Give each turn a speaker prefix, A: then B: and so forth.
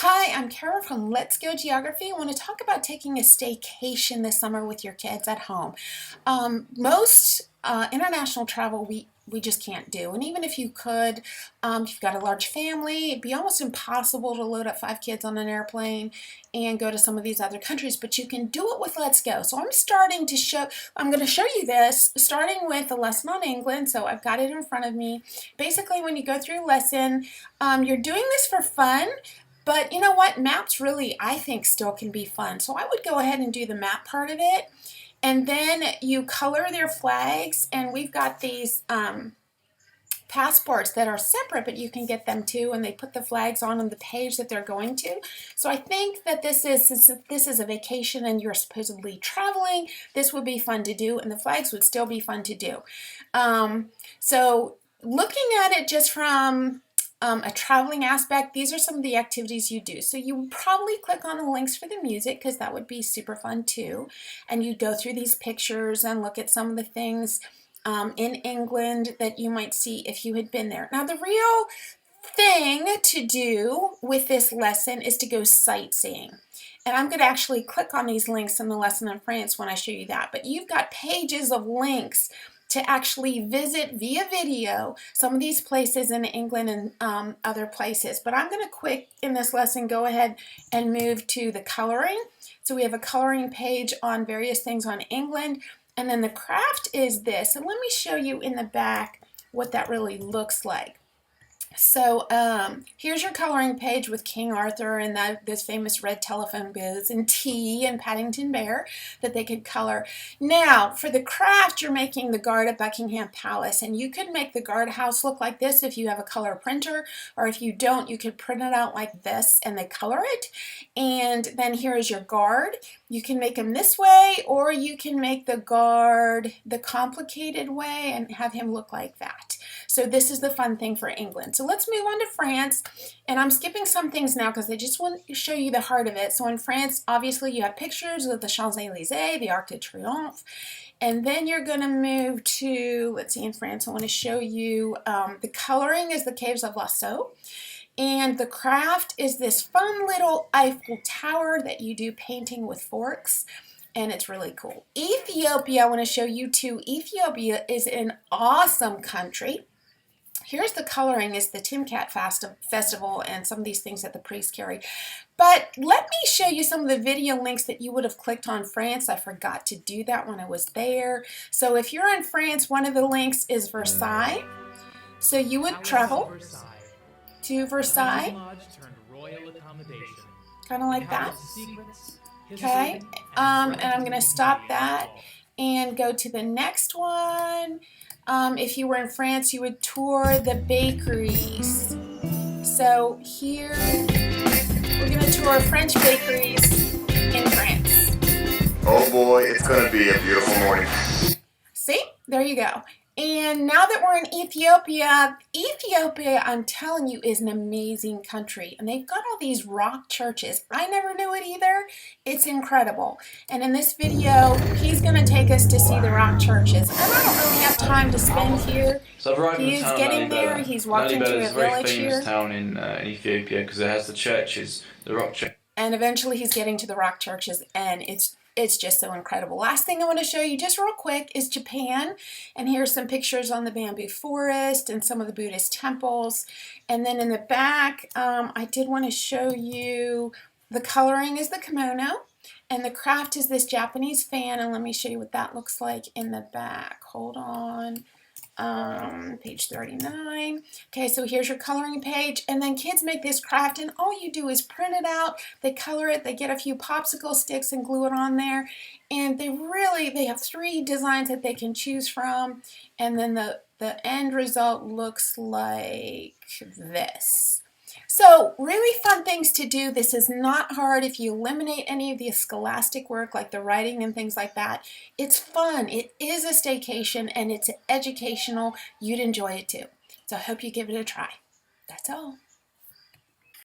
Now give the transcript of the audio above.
A: Hi, I'm Kara from Let's Go Geography. I want to talk about taking a staycation this summer with your kids at home. Most international travel we just can't do, and even if you could, if you've got a large family, it'd be almost impossible to load up 5 kids on an airplane and go to some of these other countries, but you can do it with Let's Go. So I'm going to show you this, starting with a lesson on England. So I've got it in front of me. Basically, when you go through a lesson, you're doing this for fun. But you know what? Maps really, I think, still can be fun. So I would go ahead and do the map part of it. And then you color their flags. And we've got these passports that are separate, but you can get them too. And they put the flags on the page that they're going to. So I think that this is a vacation and you're supposedly traveling, this would be fun to do. And the flags would still be fun to do. So looking at it just from a traveling aspect, these are some of the activities you do. So you probably click on the links for the music because that would be super fun too. And you go through these pictures and look at some of the things in England that you might see if you had been there. Now the real thing to do with this lesson is to go sightseeing. And I'm going to actually click on these links in the lesson in France when I show you that. But you've got pages of links to actually visit via video some of these places in England and other places. But I'm going to quick in this lesson go ahead and move to the coloring. So we have a coloring page on various things on England, and then the craft is this. And let me show you in the back what that really looks like. So here's your coloring page with King Arthur and those famous red telephone booths and tea and Paddington Bear that they could color. Now for the craft, you're making the guard at Buckingham Palace, and you could make the guardhouse look like this if you have a color printer, or if you don't, you could print it out like this and they color it. And then here is your guard. You can make him this way, or you can make the guard the complicated way and have him look like that. So this is the fun thing for England. So let's move on to France. And I'm skipping some things now because I just want to show you the heart of it. So in France, obviously you have pictures of the Champs-Élysées, the Arc de Triomphe. And then you're going to move to, let's see, in France, I want to show you the coloring is the Caves of Lascaux. And the craft is this fun little Eiffel Tower that you do painting with forks. And it's really cool. Ethiopia, I want to show you too. Ethiopia is an awesome country. Here's the coloring is the Timkat Festival and some of these things that the priests carry. But let me show you some of the video links that you would have clicked on France. I forgot to do that when I was there. So if you're in France, one of the links is Versailles. So you would travel to Versailles, kind of like that. Okay, and I'm going to stop that and go to the next one. If you were in France, you would tour the bakeries. So here, we're going to tour French bakeries in France.
B: Oh boy, it's going to be a beautiful morning.
A: See? There you go. And now that we're in Ethiopia, I'm telling you, is an amazing country. And they've got all these rock churches. I never knew it either. It's incredible. And in this video, he's going to take us to see the rock churches. And I don't really have time to spend here.
C: So
A: He's getting there. He's walking through a village here.
C: It's a very famous town in Ethiopia because it has the churches, the rock churches.
A: And eventually he's getting to the rock churches, and it's just so incredible. Last thing I want to show you just real quick is Japan. And here's some pictures on the bamboo forest and some of the Buddhist temples. And then in the back, I did want to show you the coloring is the kimono. And the craft is this Japanese fan. And let me show you what that looks like in the back. Hold on. Page 39. Okay, so here's your coloring page, and then kids make this craft, and all you do is print it out, they color it, they get a few popsicle sticks and glue it on there, and they have 3 designs that they can choose from, and then the end result looks like this. So really fun things to do. This is not hard if you eliminate any of the scholastic work like the writing and things like that. It's fun. It is a staycation and it's educational. You'd enjoy it too. So I hope you give it a try. That's all.